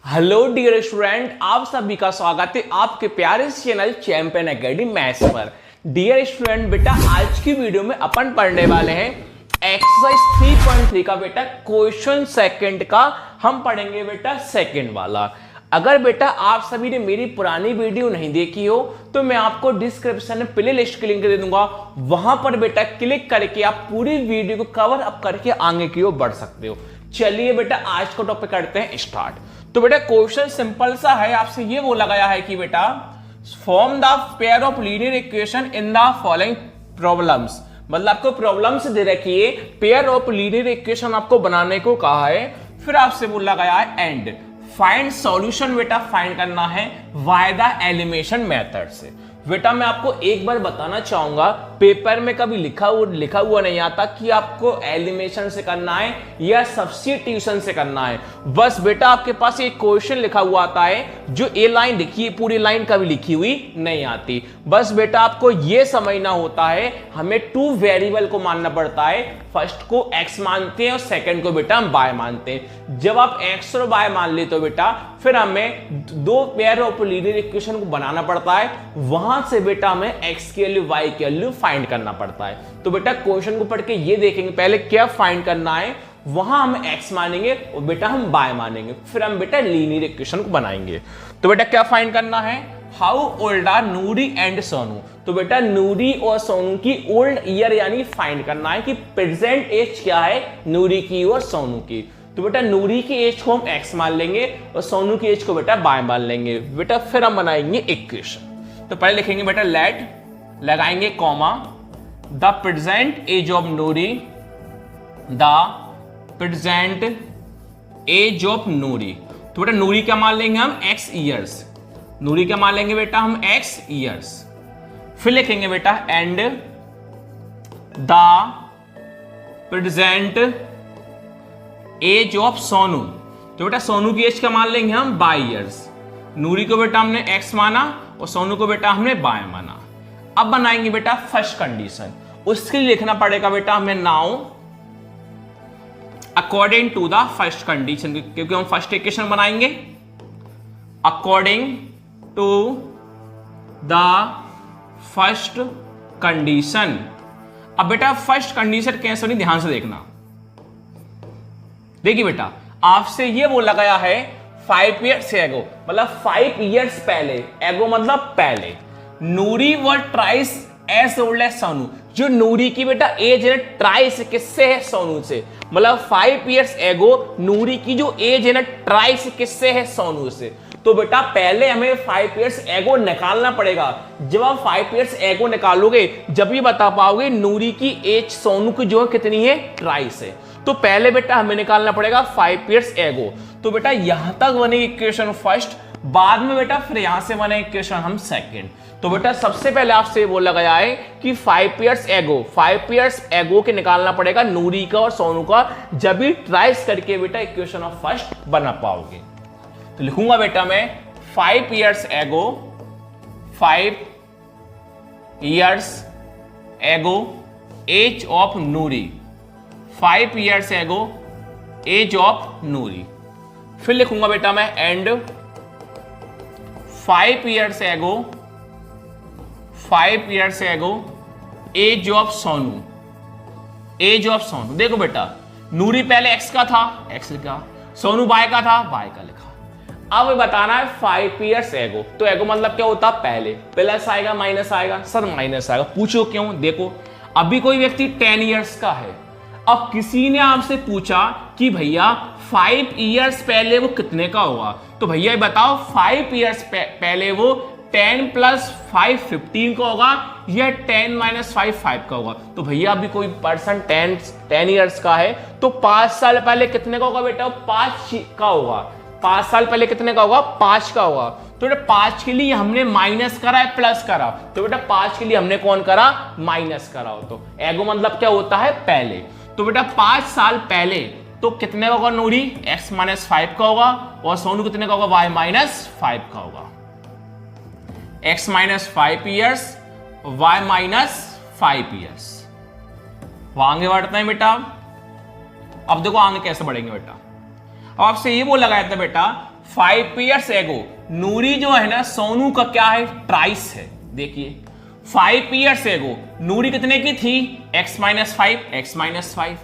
Hello dear student, आप सभी का स्वागत है आपके प्यारे चैनल चैंपियन एकेडमी मैथ्स पर। डियर स्टूडेंट, बेटा आज की वीडियो में अपन पढ़ने वाले हैं एक्सरसाइज 3.3 का बेटा क्वेश्चन सेकंड का। हम पढ़ेंगे बेटा सेकंड वाला। अगर बेटा आप सभी ने मेरी पुरानी वीडियो नहीं देखी हो तो मैं आपको डिस्क्रिप्शन में प्ले लिस्ट की लिंक दे दूंगा, वहां पर बेटा क्लिक करके आप पूरी वीडियो को कवर अप करके आगे की ओर बढ़ सकते हो। चलिए बेटा आज का टॉपिक करते हैं स्टार्ट। तो बेटा क्वेश्चन सिंपल सा है, आपसे ये बोला गया है कि बेटा form the pair of linear equation in the following problems. मतलब आपको प्रॉब्लम्स दे रखी है, पेयर ऑफ लीनियर इक्वेशन आपको बनाने को कहा है। फिर आपसे बोला गया है एंड फाइंड सॉल्यूशन, बेटा फाइंड करना है बाय द एलिमिनेशन मेथड से। बेटा मैं आपको एक बार बताना चाहूंगा, पेपर में कभी लिखा हुआ नहीं आता कि आपको एलिमिनेशन से करना है या सब्स्टिट्यूशन से करना है। बस बेटा आपके पास एक क्वेश्चन लिखा हुआ आता है, जो ए लाइन लिखी है पूरी लाइन कभी लिखी हुई नहीं आती। बस बेटा आपको यह समझना होता है, हमें टू वेरिएबल को मानना पड़ता है। फर्स्ट को एक्स मानते हैं और सेकंड को बेटा हम वाई मानते हैं। जब आप एक्स और वाई मान लेते हो बेटा, फिर हमें दो पेयर ऑफ लीनियर इक्वेशन को बनाना पड़ता है। वहां से बेटा हमें एक्स की वैल्यू वाई की वैल्यू फाइंड करना पड़ता है। तो बेटा क्वेश्चन को पढ़ के ये देखेंगे पहले क्या फाइंड करना है, वहां हम एक्स मानेंगे और बेटा हम वाई मानेंगे, फिर हम बेटा लीनियर इक्वेशन को बनाएंगे। तो बेटा क्या फाइंड करना है, how old are Noori and Sonu. तो बेटा नूरी और सोनू की ओल्ड ईयर यानी फाइंड करना है कि प्रेजेंट एज क्या है नूरी की और सोनू की। तो बेटा नूरी की एज को हम एक्स मान लेंगे और सोनू की एज को बेटा वाई मान लेंगे। बेटा फिर हम बनाएंगे इक्वेशन। तो पहले लिखेंगे बेटा लेट, लगाएंगे comma, the present age of Noori, the present age of Noori. तो बेटा नूरी क्या मान लेंगे हम एक्स ईयर्स, नूरी क्या मान लेंगे बेटा हम एक्स ईयर्स। फिर लिखेंगे बेटा and the present age of Sonu. तो बेटा सोनू की एज क्या मान लेंगे हम वाई ईयर्स। नूरी को बेटा हमने एक्स माना और सोनू को बेटा हमने वाई माना। अब बनाएंगे बेटा फर्स्ट कंडीशन, उसके लिए लिखना पड़ेगा बेटा हमें now according to the first condition, क्योंकि हम फर्स्ट इक्वेशन बनाएंगे according to the first condition. अब बेटा फर्स्ट कंडीशन कैसे होनी ध्यान से देखना। देखिए बेटा आपसे यह बोला गया है 5 ईयर्स एगो, मतलब 5 ईयर्स पहले, एगो मतलब पहले, नूरी वर ट्राइस एज ओल्ड एज सोनू। जो नूरी की बेटा एज है ट्राइस किससे है, सोनू से। मतलब 5 ईयर्स एगो नूरी की जो एज है ना ट्राइस किससे है, सोनू से। तो बेटा पहले हमें 5 ईयर्स एगो निकालना पड़ेगा। जब आप 5 ईयर्स एगो निकालोगे जब ये बता पाओगे नूरी की एज सोनू की जो है कितनी है, ट्राइस है। तो पहले बेटा हमें निकालना पड़ेगा 5 ईयर्स एगो। तो बेटा यहां तक बनेगी इक्वेशन फर्स्ट, बाद में बेटा फिर यहां से बने इक्वेशन हम सेकंड। तो बेटा सबसे पहले आपसे बोला गया है कि 5 ईयर्स एगो के निकालना पड़ेगा नूरी का और सोनू का, जब भी ट्राइस करके बेटा इक्वेशन ऑफ फर्स्ट बना पाओगे। तो लिखूंगा बेटा मैं 5 ईयर्स एगो, 5 years ago age of Noori, 5 years ago age of Noori. फिर लिखूंगा बेटा मैं एंड 5 ईयर्स एगो, 5 years ago age of Sonu, age of Sonu. देखो बेटा नूरी पहले एक्स का था, एक्स लिखा, सोनू वाई का था, वाई का लिखा। अब बताना है 5 ईयर्स एगो, तो एगो मतलब क्या होता, पहले प्लस आएगा माइनस आएगा, सर माइनस आएगा। पूछो क्यों, देखो अभी कोई व्यक्ति 10 ईयर्स का है, अब किसी ने आपसे पूछा कि भैया 5 ईयर्स पहले वो कितने का होगा। तो भैया बताओ 5 ईयर्स पहले वो 10 + 5 15 का होगा या 10 - 5 5 का होगा। तो भैया अभी कोई पर्सन 10 ईयर्स का है तो 5 साल पहले कितने का होगा बेटा, 5 का होगा। 5 साल पहले कितने का होगा, 5 का होगा। तो बेटा 5 के लिए हमने माइनस करा है प्लस करा, तो बेटा 5 के लिए हमने कौन करा, माइनस करा हो। तो एगो मतलब क्या होता है, पहले। तो बेटा 5 साल पहले तो कितने का होगा नूरी, x - 5 का होगा, और सोनू कितने का होगा, y - 5 का होगा। x - 5 years, y - 5 years. वहां आगे बढ़ते हैं बेटा। अब देखो आगे कैसे बढ़ेंगे बेटा। अब आपसे ये बोला गया था बेटा 5 years ago नूरी जो है ना सोनू का क्या है, ट्राइस है। देखिए 5 years ago नूरी कितने की थी, x - 5 x - 5,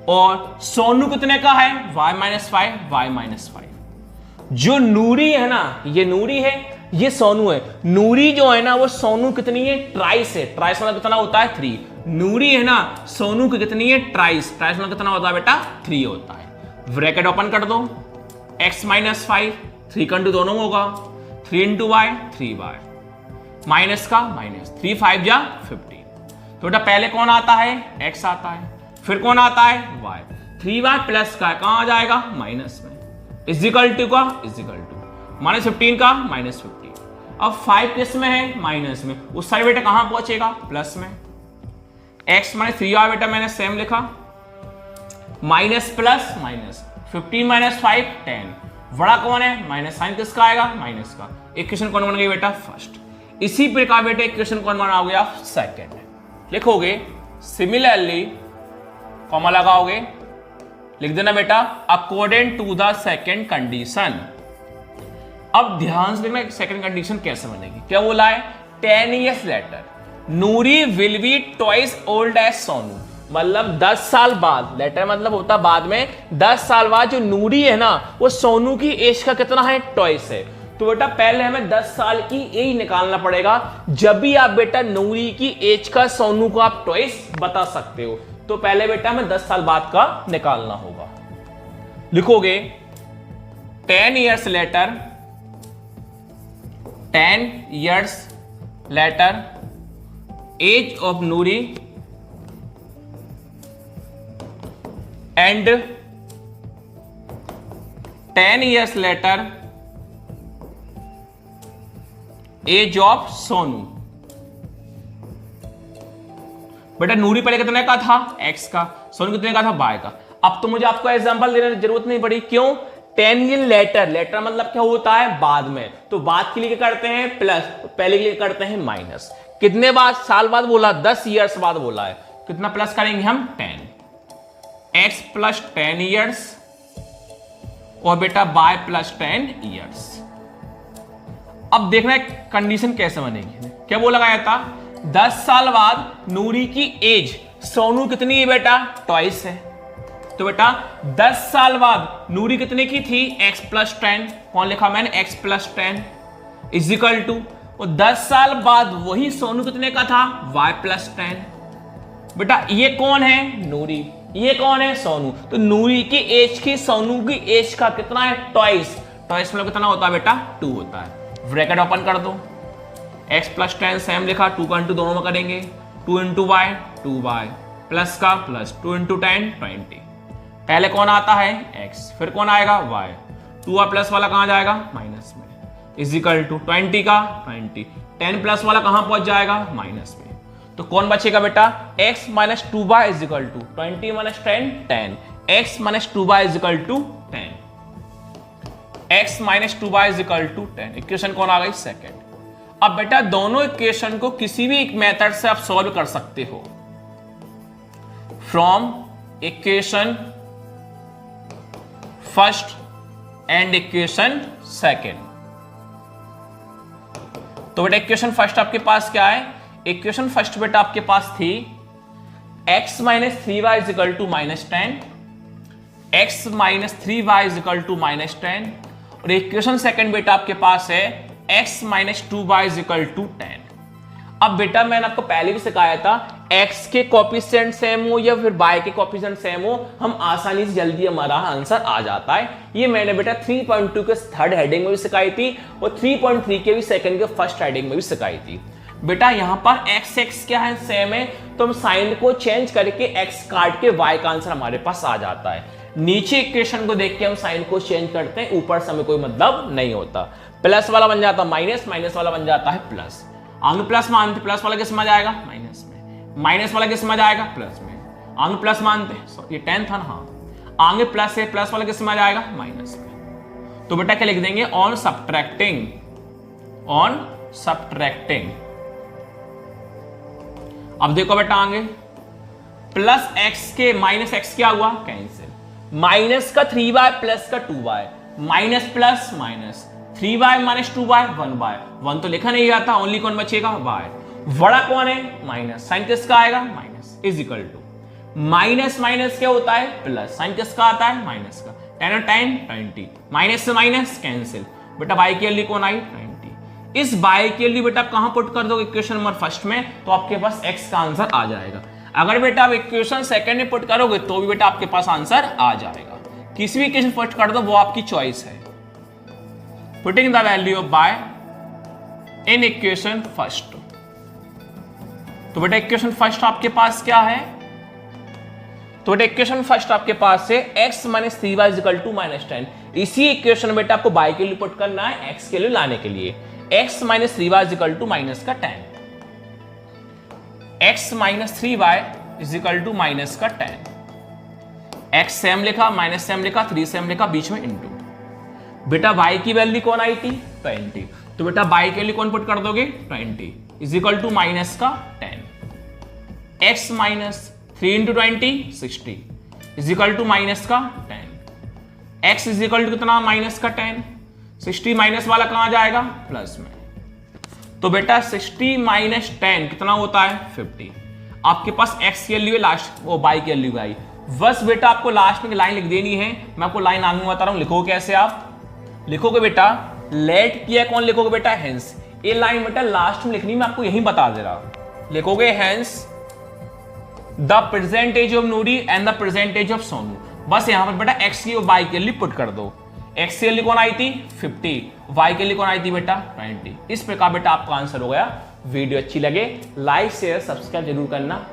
और सोनू कितने का है, y - 5 y - 5। जो नूरी है ना, ये नूरी है, ये सोनू है। नूरी जो है ना वो सोनू कितनी है, ट्राइस है। ट्राइस मतलब कितना होता है, 3। नूरी है ना सोनू की कितनी है, ट्राइस। ट्राइस मतलब कितना होता है बेटा, 3 होता है। ब्रैकेट ओपन कर दो, x - 5 3 का इंटू दोनों होगा, 3 इंटू y 3y, माइनस का माइनस, 3 5 जा 15। तो बेटा पहले कौन आता है, x आता है, फिर कौन आता है, y। 3y प्लस का कहां आ जाएगा, माइनस में, इजिकल टू का इजिकल टू -15 का -15। अब 5 किस में है, माइनस में, उस साइड बेटा कहां पहुंचेगा, प्लस में। x - 3y बेटा मैंने सेम लिखा, माइनस प्लस माइनस, 15 - 5 10। बड़ा कौन है, माइनस साइन किसका आएगा, माइनस का। इक्वेशन कौन बन गई बेटा, फर्स्ट। इसी प्रकार बेटा इक्वेशन कौन बना हो गया, सेकंड। लिखोगे सिमिलरली, कॉमा लगाओगे, लिख देना बेटा according to the second condition. अब ध्यान से देखना सेकंड कंडीशन कैसे बनेगी। क्या बोला है, 10 years later Noori will be twice old age Sonu, मतलब 10 साल बाद, लेटर मतलब होता बाद में, 10 साल बाद जो नूरी है ना वो सोनू की एज का कितना है, ट्वाइस है। तो बेटा पहले हमें 10 साल की एज निकालना पड़ेगा। जब भी आप बेटा नूरी की एज का सोनू को आप ट्वाइस बता सकते हो, तो पहले बेटा हमें 10 साल बाद का निकालना होगा। लिखोगे 10 years later, 10 years later age of Noori and 10 years later age of Sonu. बेटा नूरी पहले कितने का था, x का, सोनू कितने का था, y का। अब तो मुझे आपको एग्जांपल देने की जरूरत नहीं पड़ी, क्यों, 10 years later, लेटर मतलब क्या होता है, बाद में, तो बाद के लिए क्या करते हैं, प्लस, तो पहले के लिए करते हैं माइनस। कितने बाद, साल बाद बोला, 10 years बाद बोला है, कितना प्लस करेंगे हम, 10, x + 10 years और बेटा y + 10 years। अब देखना है कंडीशन कैसे बनेगी। क्या बोला गया था, 10 साल बाद नूरी की एज सोनू कितनी है बेटा, ट्वाइस है। तो बेटा 10 साल बाद नूरी कितने की थी, x + 10, कौन लिखा मैंने, x + 10 इजिकल टू, और 10 साल बाद वही सोनू कितने का था, y + 10। बेटा ये कौन है, नूरी, ये कौन है, सोनू। तो नूरी की एज की सोनू की एज का कितना है, ट्वाइस। ट्वाइस मतलब कितना होता है बेटा, 2 होता है। ब्रैकेट ओपन कर दो, x + 10 सेम लिखा, 2 का इंटू दोनों में करेंगे, 2 इंटू y 2y, प्लस का प्लस, 2 इंटू 10 20। पहले कौन आता है, x, फिर कौन आएगा, y, 2y प्लस वाला कहां जाएगा, माइनस में, इजिकल टू 20 का 20, 10 प्लस वाला कहां पहुंच जाएगा, माइनस में। तो कौन बचेगा बेटा, x - 2y is equal to 20 - 10 10, x - 2y is equal to 10, x - 2y is equal to 10। Equation कौन आ गई, सेकंड। अब बेटा दोनों इक्वेशन को किसी भी एक मेथड से आप सॉल्व कर सकते हो। From equation first and equation second. तो बेटा इक्वेशन फर्स्ट आपके पास क्या है, इक्वेशन फर्स्ट बेटा आपके पास थी x - 3y is equal to -10, x - 3y is equal to -10, और इक्वेशन सेकंड बेटा आपके पास है x - 2y इजिकल टू 10। अब बेटा मैंने आपको पहले भी सिखाया था, x के कोएफिशिएंट सेम हो या फिर y के कोएफिशिएंट सेम हो, हम आसानी से जल्दी हमारा आंसर आ जाता है। ये मैंने बेटा 3.2 के थर्ड हेडिंग में भी सिखाई थी और 3.3 के भी सेकंड के फर्स्ट हेडिंग में भी सिखाई थी। बेटा यहां पर x क्या है, सेम है, तो हम साइन को चेंज करके x काट के y का आंसर हमारे पास आ जाता है। नीचे इक्वेशन को देख के हम साइन को चेंज करते हैं, ऊपर से हमें कोई मतलब नहीं होता। प्लस वाला बन जाता माइनस, माइनस वाला बन जाता है प्लस। आगे प्लस मानते, प्लस वाला किस में जाएगा, माइनस में, माइनस वाला किस में जाएगा, प्लस में। आगे प्लस मानते, ये 10 था ना, हाँ, आगे प्लस है, प्लस वाला किस में जाएगा, माइनस में। तो बेटा क्या लिख देंगे, ऑन सब्ट्रैक्टिंग, ऑन सब्ट्रैक्टिंग। अब देखो बेटा आगे प्लस x के माइनस x क्या हुआ, कैंसिल, माइनस का 3y प्लस का 2y, minus plus minus 3y minus 2y 1y 1 तो लिखा नहीं जाता, ओनली कौन बचेगा y। बड़ा कौन है माइनस, साइन किसका आएगा minus, is equal to minus minus क्या होता है प्लस, साइन किसका आता है माइनस का, 10 और 10 20, माइनस से माइनस कैंसिल, बेटा y की वैल्यू कौन आई 20। इस y की वैल्यू बेटा कहां पुट कर दोगे इक्वेशन नंबर फर्स्ट में, तो आपके पास x का आंसर आ जाएगा। अगर बेटा आप इक्वेशन सेकंड में पुट करोगे तो भी बेटा आपके पास आंसर आ जाएगा, किसी भी इक्वेशन पुट कर दो वो आपकी चॉइस है। Putting the value of y in equation first, तो बेटा इक्वेशन फर्स्ट आपके पास क्या है, तो बेटा इक्वेशन फर्स्ट आपके पास है x minus 3y equal to minus 10। इसी इक्वेशन में बेटा आपको y के लिए पुट करना है x के लिए लाने के लिए, x minus 3y equal to minus का 10, x minus 3y equal to minus का 10, x सेम लिखा माइनस सेम लिखा 3 सेम लिखा बीच में इंटू, बेटा y की वैल्यू कौन आई थी 20, तो बेटा y के लिए कौन पुट कर दोगे 20 इज इक्वल टू माइनस का 10, x minus 3 into 20 60 is equal to minus का 10, x इज इक्वल टू कितना माइनस का 10, 60 माइनस वाला कहां जाएगा प्लस में, तो बेटा 60 माइनस 10 कितना होता है 50। आपके पास x की वैल्यू है, लास्ट वो y की वैल्यू आई, बस बेटा आपको लास्ट में लाइन लिख देनी है। मैं आपको लाइन आगे बता रहा हूं, लिखो कैसे, आप लिखोगे बेटा लेट किया कौन लिखोगे बेटा हेंस, ये लाइन बेटा लास्ट में लिखनी मैं आपको यही बता दे रहा, लिखोगे hence the percentage of Noori and the percentage of Sonu, बस यहां पर बेटा x की और y के लिए पुट कर दो, x के लिए कौन आई थी 50, y के लिए कौन आई थी बेटा 20। इस प्रकार बेटा आपका आंसर हो गया। वीडियो अच्छी लगे लाइक शेयर सब्सक्राइब जरूर करना।